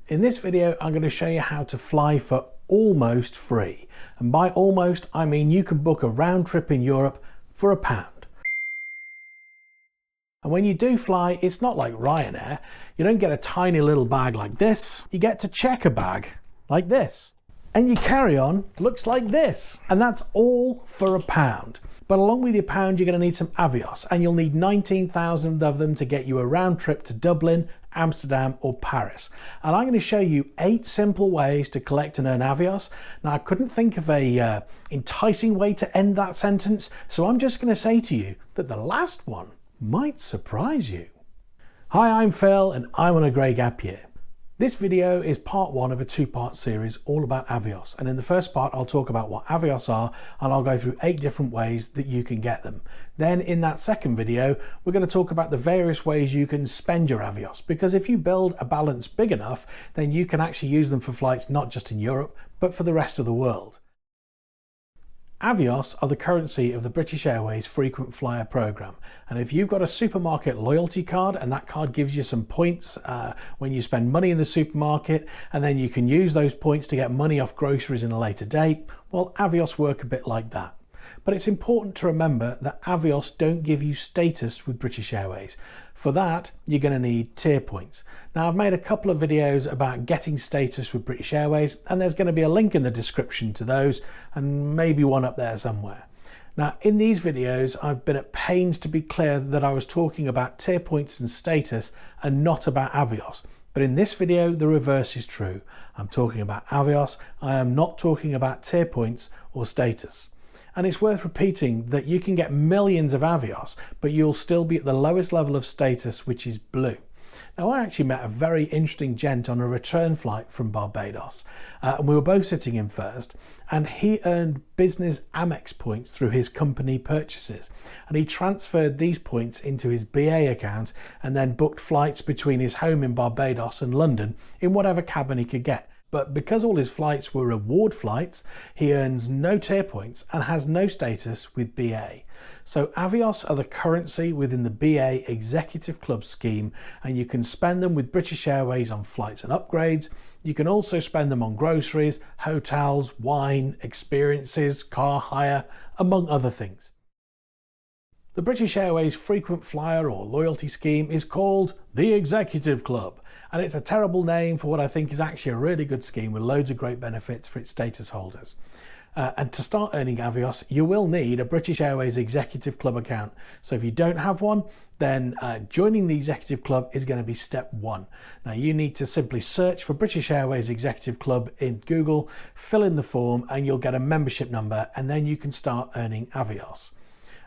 In this video, I'm going to show you how to fly for almost free. And by almost, I mean you can book a round trip in Europe for £1. And when you do fly, it's not like Ryanair. You don't get a tiny little bag like this. You get to check a bag like this. And your carry-on looks like this. And that's all for £1. But along with your pound, you're going to need some Avios, and you'll need 19,000 of them to get you a round trip to Dublin, Amsterdam or Paris. And I'm going to show you 8 simple ways to collect and earn Avios. Now, I couldn't think of a enticing way to end that sentence, so I'm just going to say to you that the last one might surprise you. Hi, I'm Phil and I'm on a grey gap year. This video is part 1 of a 2-part series all about Avios, and in the first part I'll talk about what Avios are and I'll go through 8 different ways that you can get them. Then in that second video we're going to talk about the various ways you can spend your Avios, because if you build a balance big enough then you can actually use them for flights not just in Europe but for the rest of the world. Avios are the currency of the British Airways frequent flyer program, and if you've got a supermarket loyalty card and that card gives you some points when you spend money in the supermarket, and then you can use those points to get money off groceries in a later date, well, Avios work a bit like that. But it's important to remember that Avios don't give you status with British Airways. For that, you're going to need tier points. Now, I've made a couple of videos about getting status with British Airways, and there's going to be a link in the description to those, and maybe one up there somewhere. Now, in these videos, I've been at pains to be clear that I was talking about tier points and status and not about Avios. But in this video, the reverse is true. I'm talking about Avios. I am not talking about tier points or status. And it's worth repeating that you can get millions of Avios, but you'll still be at the lowest level of status, which is blue. Now, I actually met a very interesting gent on a return flight from Barbados, and we were both sitting in first, and he earned business Amex points through his company purchases, and he transferred these points into his BA account and then booked flights between his home in Barbados and London in whatever cabin he could get. But because all his flights were reward flights, he earns no tier points and has no status with BA. So Avios are the currency within the BA Executive Club scheme, and you can spend them with British Airways on flights and upgrades. You can also spend them on groceries, hotels, wine, experiences, car hire, among other things. The British Airways frequent flyer or loyalty scheme is called the Executive Club, and it's a terrible name for what I think is actually a really good scheme with loads of great benefits for its status holders. And to start earning Avios, you will need a British Airways Executive Club account. So if you don't have one, then joining the Executive Club is going to be step 1. Now, you need to simply search for British Airways Executive Club in Google, fill in the form, and you'll get a membership number, and then you can start earning Avios.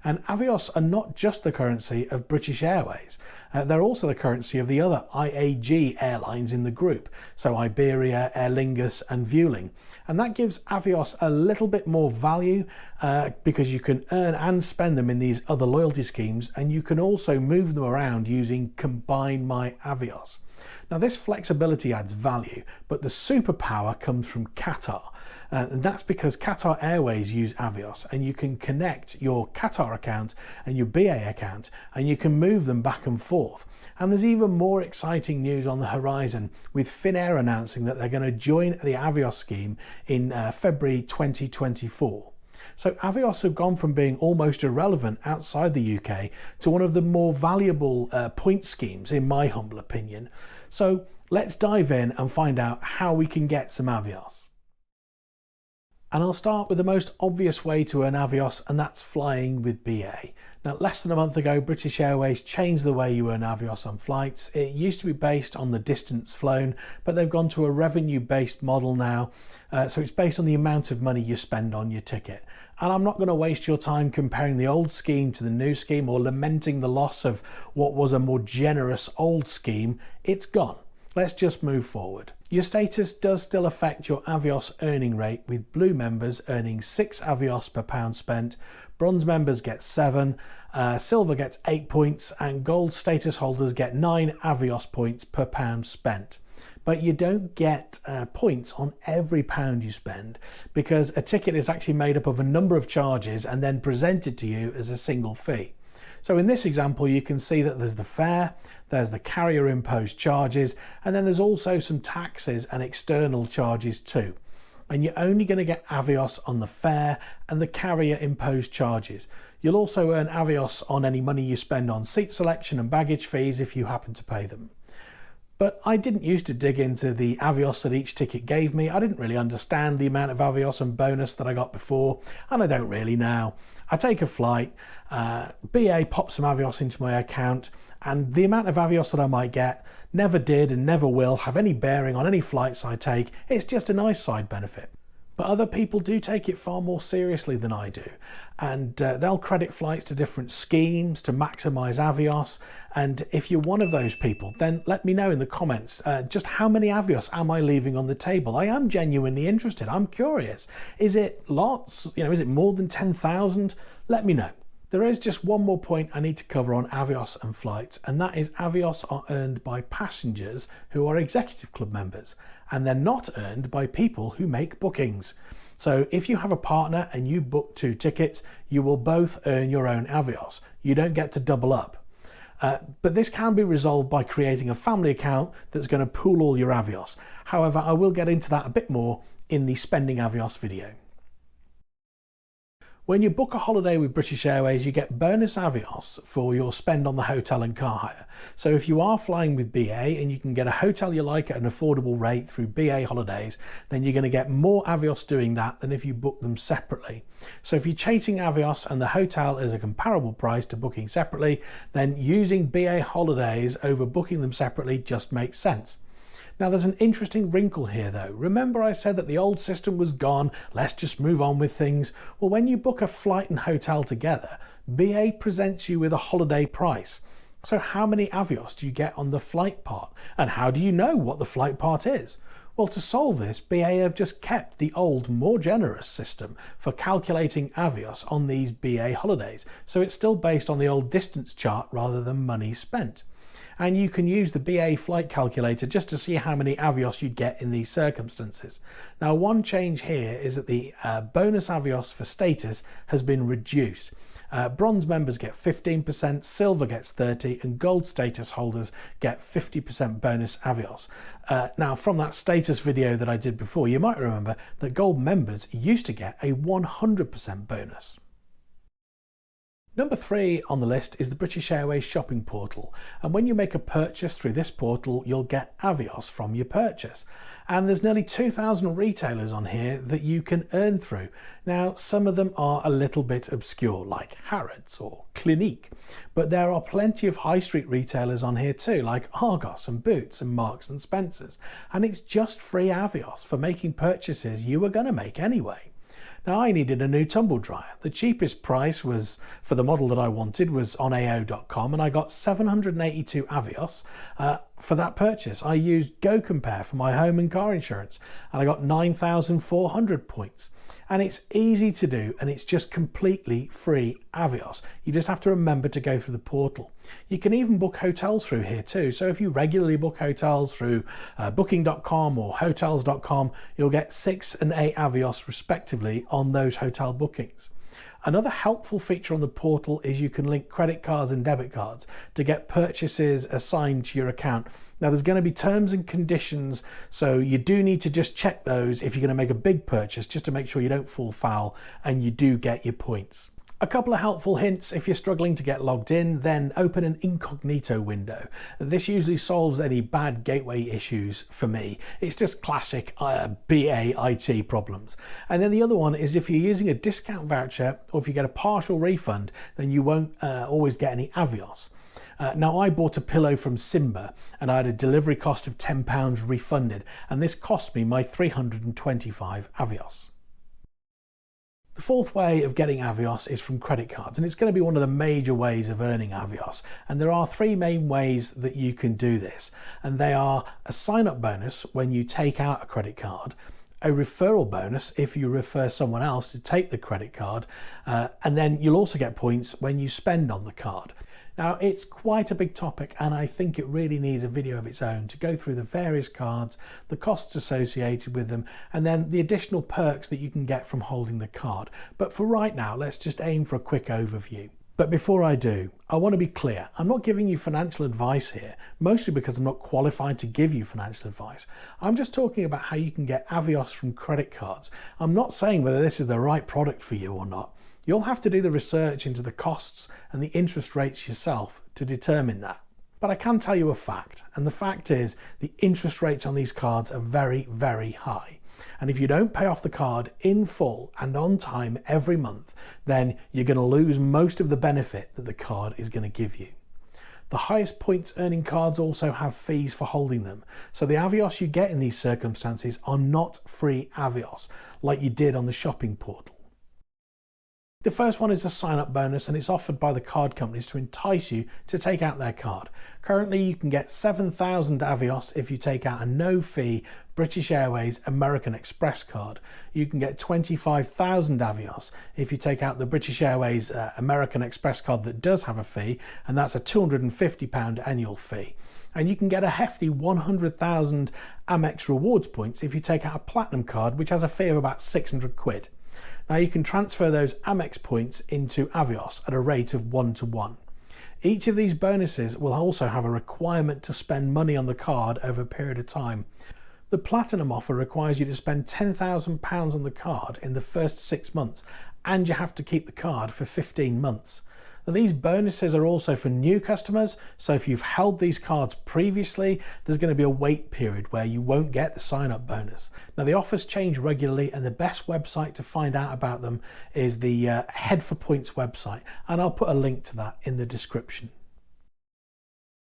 And Avios are not just the currency of British Airways, they're also the currency of the other IAG airlines in the group, so Iberia, Aer Lingus and Vueling. And that gives Avios a little bit more value because you can earn and spend them in these other loyalty schemes, and you can also move them around using Combine My Avios. Now, this flexibility adds value, but the superpower comes from Qatar. And that's because Qatar Airways use Avios, and you can connect your Qatar account and your BA account, and you can move them back and forth. And there's even more exciting news on the horizon, with Finnair announcing that they're going to join the Avios scheme in February 2024. So Avios have gone from being almost irrelevant outside the UK to one of the more valuable point schemes, in my humble opinion. So let's dive in and find out how we can get some Avios. And I'll start with the most obvious way to earn Avios, and that's flying with BA. Now, less than a month ago, British Airways changed the way you earn Avios on flights. It used to be based on the distance flown, but they've gone to a revenue-based model now. So it's based on the amount of money you spend on your ticket. And I'm not going to waste your time comparing the old scheme to the new scheme or lamenting the loss of what was a more generous old scheme. It's gone. Let's just move forward. Your status does still affect your Avios earning rate, with blue members earning 6 Avios per pound spent, bronze members get 7, silver gets 8 points, and gold status holders get 9 Avios points per pound spent. But you don't get points on every pound you spend, because a ticket is actually made up of a number of charges and then presented to you as a single fee. So in this example, you can see that there's the fare, there's the carrier imposed charges, and then there's also some taxes and external charges too. And you're only going to get Avios on the fare and the carrier imposed charges. You'll also earn Avios on any money you spend on seat selection and baggage fees if you happen to pay them. But I didn't used to dig into the Avios that each ticket gave me. I didn't really understand the amount of Avios and bonus that I got before, and I don't really now. I take a flight, BA pops some Avios into my account, and the amount of Avios that I might get never did and never will have any bearing on any flights I take. It's just a nice side benefit. But other people do take it far more seriously than I do, and they'll credit flights to different schemes to maximise Avios. And if you're one of those people, then let me know in the comments just how many Avios am I leaving on the table. I am genuinely interested. I'm curious. Is it lots? Is it more than 10,000? Let me know. There is just one more point I need to cover on Avios and flights, and that is Avios are earned by passengers who are executive club members, and they're not earned by people who make bookings. So if you have a partner and you book 2 tickets, you will both earn your own Avios. You don't get to double up. But this can be resolved by creating a family account that's going to pool all your Avios. However, I will get into that a bit more in the Spending Avios video. When you book a holiday with British Airways, you get bonus Avios for your spend on the hotel and car hire. So if you are flying with BA and you can get a hotel you like at an affordable rate through BA Holidays, then you're going to get more Avios doing that than if you book them separately. So if you're chasing Avios and the hotel is a comparable price to booking separately, then using BA Holidays over booking them separately just makes sense. Now there's an interesting wrinkle here though. Remember I said that the old system was gone, let's just move on with things? Well, when you book a flight and hotel together, BA presents you with a holiday price. So how many Avios do you get on the flight part? And how do you know what the flight part is? Well, to solve this, BA have just kept the old, more generous system for calculating Avios on these BA holidays. So it's still based on the old distance chart rather than money spent. And you can use the BA flight calculator just to see how many Avios you'd get in these circumstances. Now, one change here is that the bonus Avios for status has been reduced. Bronze members get 15%, silver gets 30%, and gold status holders get 50% bonus Avios. Now, from that status video that I did before, you might remember that gold members used to get a 100% bonus. Number 3 on the list is the British Airways shopping portal, and when you make a purchase through this portal you'll get Avios from your purchase, and there's nearly 2,000 retailers on here that you can earn through. Now some of them are a little bit obscure like Harrods or Clinique, but there are plenty of high street retailers on here too like Argos and Boots and Marks and Spencers, and it's just free Avios for making purchases you were going to make anyway. Now I needed a new tumble dryer. The cheapest price was for the model that I wanted was on AO.com, and I got 782 Avios for that purchase. I used GoCompare for my home and car insurance, and I got 9,400 points. And it's easy to do, and it's just completely free Avios. You just have to remember to go through the portal. You can even book hotels through here too. So if you regularly book hotels through booking.com or hotels.com, you'll get 6 and 8 Avios respectively on those hotel bookings. Another helpful feature on the portal is you can link credit cards and debit cards to get purchases assigned to your account. Now there's going to be terms and conditions, so you do need to just check those if you're going to make a big purchase, just to make sure you don't fall foul and you do get your points. A couple of helpful hints: if you're struggling to get logged in, then open an incognito window. This usually solves any bad gateway issues for me. It's just classic BA IT problems. And then the other one is if you're using a discount voucher or if you get a partial refund, then you won't always get any Avios. Now I bought a pillow from Simba and I had a delivery cost of £10 refunded, and this cost me my 325 Avios. The fourth way of getting Avios is from credit cards, and it's going to be one of the major ways of earning Avios. And there are 3 main ways that you can do this, and they are a sign-up bonus when you take out a credit card, a referral bonus if you refer someone else to take the credit card, and then you'll also get points when you spend on the card. Now it's quite a big topic, and I think it really needs a video of its own to go through the various cards, the costs associated with them, and then the additional perks that you can get from holding the card. But for right now, let's just aim for a quick overview. But before I do, I want to be clear. I'm not giving you financial advice here, mostly because I'm not qualified to give you financial advice. I'm just talking about how you can get Avios from credit cards. I'm not saying whether this is the right product for you or not. You'll have to do the research into the costs and the interest rates yourself to determine that. But I can tell you a fact, and the fact is the interest rates on these cards are very, very high. And if you don't pay off the card in full and on time every month, then you're going to lose most of the benefit that the card is going to give you. The highest points earning cards also have fees for holding them. So the Avios you get in these circumstances are not free Avios like you did on the shopping portal. The first one is a sign-up bonus, and it's offered by the card companies to entice you to take out their card. Currently, you can get 7,000 Avios if you take out a no-fee British Airways American Express card. You can get 25,000 Avios if you take out the British Airways American Express card that does have a fee, and that's a £250 annual fee. And you can get a hefty 100,000 Amex rewards points if you take out a Platinum card, which has a fee of about 600 quid. Now you can transfer those Amex points into Avios at a rate of 1-to-1. Each of these bonuses will also have a requirement to spend money on the card over a period of time. The Platinum offer requires you to spend £10,000 on the card in the first 6 months, and you have to keep the card for 15 months. Now, these bonuses are also for new customers, so if you've held these cards previously, there's going to be a wait period where you won't get the sign-up bonus. Now, the offers change regularly, and the best website to find out about them is the Head for Points website, and I'll put a link to that in the description.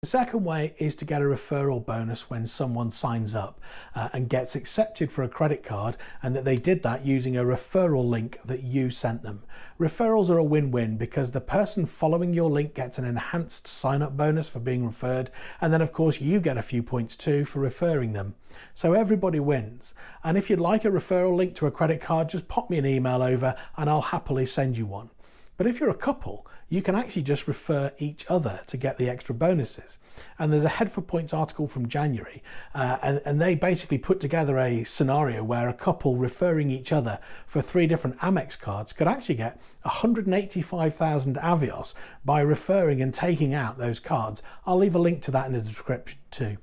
The second way is to get a referral bonus when someone signs up and gets accepted for a credit card, and that they did that using a referral link that you sent them. Referrals are a win-win because the person following your link gets an enhanced sign-up bonus for being referred, and then of course you get a few points too for referring them. So everybody wins. And if you'd like a referral link to a credit card, just pop me an email over and I'll happily send you one. But if you're a couple, you can actually just refer each other to get the extra bonuses. And there's a Head for Points article from January, and they basically put together a scenario where a couple referring each other for 3 different Amex cards could actually get 185,000 Avios by referring and taking out those cards. I'll leave a link to that in the description too.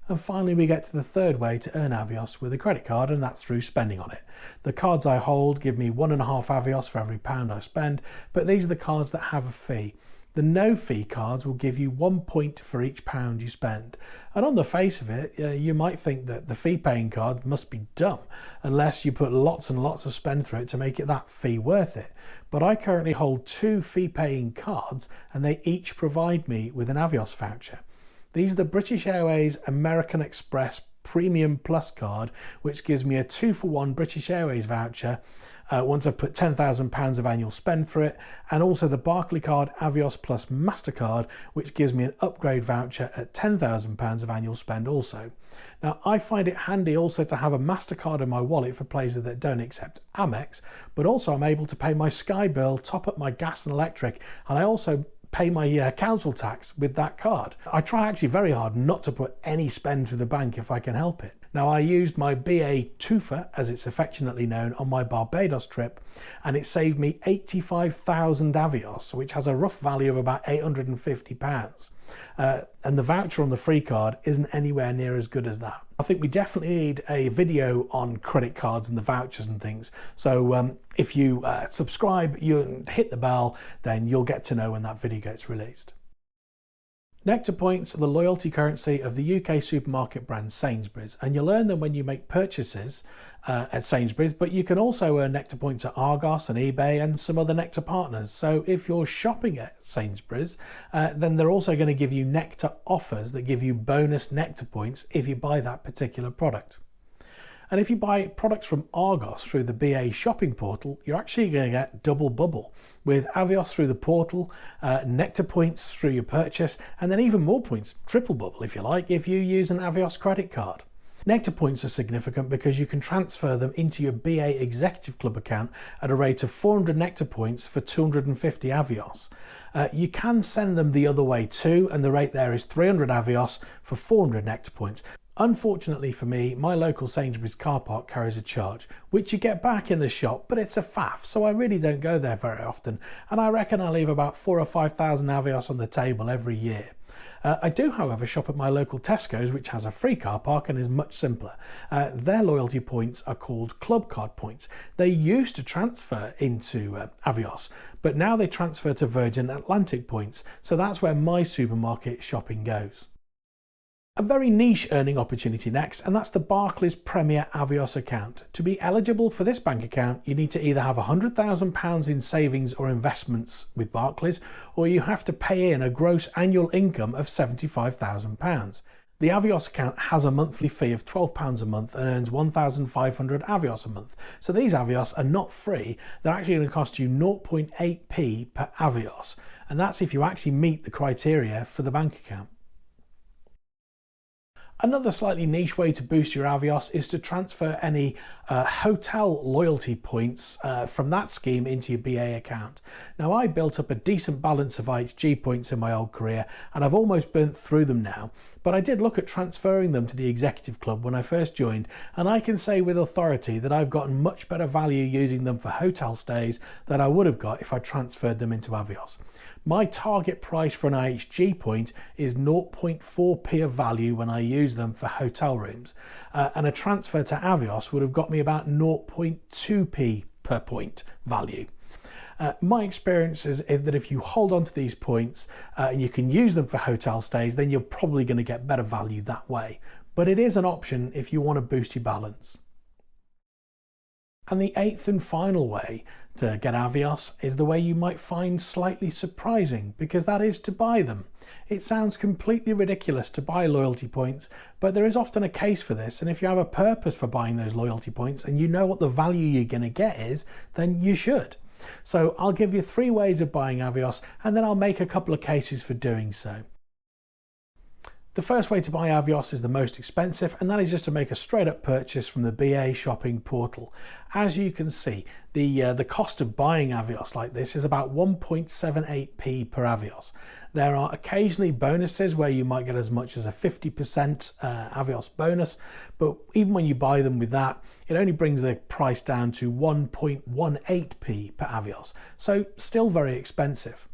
And finally, we get to the third way to earn Avios with a credit card, and that's through spending on it. The cards I hold give me 1.5 Avios for every £1 I spend, but these are the cards that have a fee. The no-fee cards will give you 1 point for each £1 you spend. And on the face of it, you might think that the fee-paying card must be dumb, unless you put lots and lots of spend through it to make it that fee worth it. But I currently hold 2 fee-paying cards, and they each provide me with an Avios voucher. These are the British Airways American Express Premium Plus card, which gives me a 2-for-1 British Airways voucher once I've put £10,000 of annual spend for it, and also the Barclays card Avios Plus MasterCard, which gives me an upgrade voucher at £10,000 of annual spend also. Now, I find it handy also to have a MasterCard in my wallet for places that don't accept Amex, but also I'm able to pay my Sky bill, top up my gas and electric, and I also pay my council tax with that card. I try actually very hard not to put any spend through the bank if I can help it. Now, I used my BA TUFA, as it's affectionately known, on my Barbados trip, and it saved me 85,000 Avios, which has a rough value of about £850. And the voucher on the free card isn't anywhere near as good as that. I think we definitely need a video on credit cards and the vouchers and things. So if you subscribe, you hit the bell, then you'll get to know when that video gets released. Nectar Points are the loyalty currency of the UK supermarket brand Sainsbury's, and you'll earn them when you make purchases at Sainsbury's, but you can also earn Nectar Points at Argos and eBay and some other Nectar partners. So if you're shopping at Sainsbury's, then they're also going to give you Nectar offers that give you bonus Nectar Points if you buy that particular product. And if you buy products from Argos through the BA shopping portal, you're actually going to get double bubble with Avios through the portal, Nectar Points through your purchase, and then even more points, triple bubble if you like, if you use an Avios credit card. Nectar Points are significant because you can transfer them into your BA Executive Club account at a rate of 400 Nectar Points for 250 Avios. You can send them the other way too, and the rate there is 300 Avios for 400 Nectar Points. Unfortunately for me, my local Sainsbury's car park carries a charge, which you get back in the shop, but it's a faff, so I really don't go there very often, and I reckon I leave about 4,000 or 5,000 Avios on the table every year. I do, however, shop at my local Tesco's, which has a free car park and is much simpler. Their loyalty points are called Club Card points. They used to transfer into Avios, but now they transfer to Virgin Atlantic points, so that's where my supermarket shopping goes. A very niche earning opportunity next, and that's the Barclays Premier Avios account. To be eligible for this bank account, you need to either have £100,000 in savings or investments with Barclays, or you have to pay in a gross annual income of £75,000. The Avios account has a monthly fee of £12 a month and earns 1,500 Avios a month. So these Avios are not free, they're actually going to cost you 0.8p per Avios, and that's if you actually meet the criteria for the bank account. Another slightly niche way to boost your Avios is to transfer any hotel loyalty points from that scheme into your BA account. Now, I built up a decent balance of IHG points in my old career and I've almost burnt through them now, but I did look at transferring them to the executive club when I first joined, and I can say with authority that I've gotten much better value using them for hotel stays than I would have got if I transferred them into Avios. My target price for an IHG point is 0.4p of value when I use them for hotel rooms, and a transfer to Avios would have got me about 0.2p per point value. My experience is that if you hold on to these points and you can use them for hotel stays, then you're probably going to get better value that way. But it is an option if you want to boost your balance. And the eighth and final way to get Avios is the way you might find slightly surprising, because that is to buy them. It sounds completely ridiculous to buy loyalty points, but there is often a case for this, and if you have a purpose for buying those loyalty points and you know what the value you're going to get is, then you should. So I'll give you 3 ways of buying Avios, and then I'll make a couple of cases for doing so. The first way to buy Avios is the most expensive, and that is just to make a straight up purchase from the BA shopping portal. As you can see, the cost of buying Avios like this is about 1.78p per Avios. There are occasionally bonuses where you might get as much as a 50% Avios bonus, but even when you buy them with that, it only brings the price down to 1.18p per Avios, so still very expensive.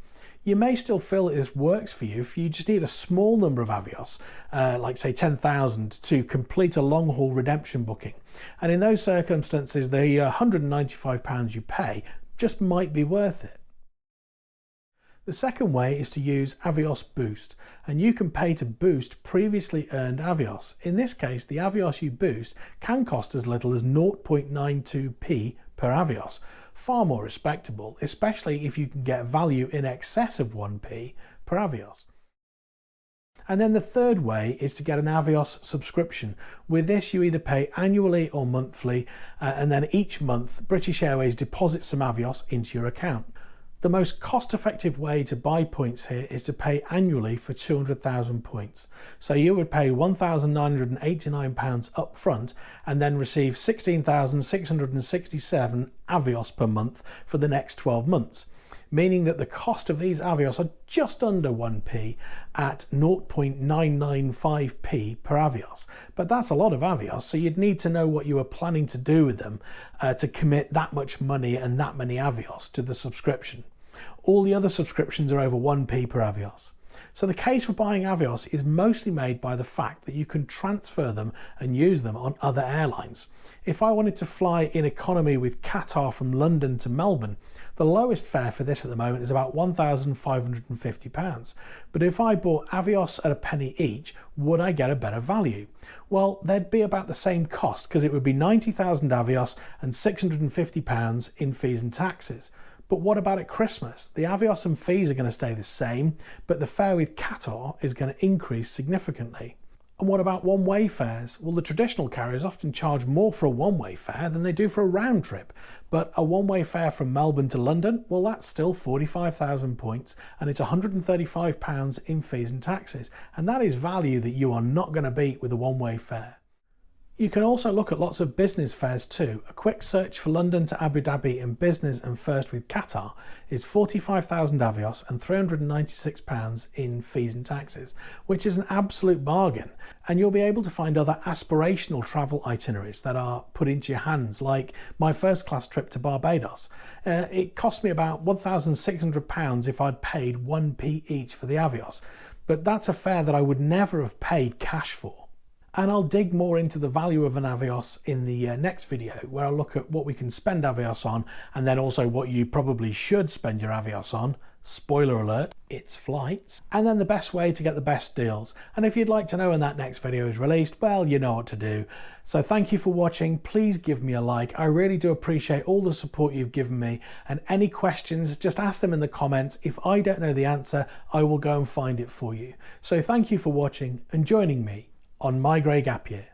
You may still feel that this works for you if you just need a small number of Avios, like say 10,000, to complete a long-haul redemption booking. And in those circumstances, the £195 you pay just might be worth it. The second way is to use Avios Boost, and you can pay to boost previously earned Avios. In this case, the Avios you boost can cost as little as 0.92p per Avios. Far more respectable, especially if you can get value in excess of 1p per Avios. And then the third way is to get an Avios subscription. With this, you either pay annually or monthly, and then each month British Airways deposits some Avios into your account. The most cost-effective way to buy points here is to pay annually for 200,000 points. So you would pay £1,989 up front and then receive 16,667 Avios per month for the next 12 months, meaning that the cost of these Avios are just under 1p at 0.995p per Avios. But that's a lot of Avios, so you'd need to know what you were planning to do with them to commit that much money and that many Avios to the subscription. All the other subscriptions are over 1p per Avios. So the case for buying Avios is mostly made by the fact that you can transfer them and use them on other airlines. If I wanted to fly in economy with Qatar from London to Melbourne, the lowest fare for this at the moment is about £1,550. But if I bought Avios at a penny each, would I get a better value? Well, they'd be about the same cost, because it would be 90,000 Avios and £650 in fees and taxes. But what about at Christmas? The Avios and fees are going to stay the same, but the fare with Qatar is going to increase significantly. And what about one-way fares? Well, the traditional carriers often charge more for a one-way fare than they do for a round trip. But a one-way fare from Melbourne to London, well, that's still 45,000 points, and it's £135 in fees and taxes. And that is value that you are not going to beat with a one-way fare. You can also look at lots of business fares too. A quick search for London to Abu Dhabi in business and first with Qatar is 45,000 Avios and £396 in fees and taxes, which is an absolute bargain. And you'll be able to find other aspirational travel itineraries that are put into your hands, like my first class trip to Barbados. It cost me about £1,600 if I'd paid 1p each for the Avios, but that's a fare that I would never have paid cash for. And I'll dig more into the value of an Avios in the next video, where I'll look at what we can spend Avios on, and then also what you probably should spend your Avios on. Spoiler alert, it's flights. And then the best way to get the best deals. And if you'd like to know when that next video is released, well, you know what to do. So thank you for watching. Please give me a like. I really do appreciate all the support you've given me. And any questions, just ask them in the comments. If I don't know the answer, I will go and find it for you. So thank you for watching and joining me on My Grey Gap Year.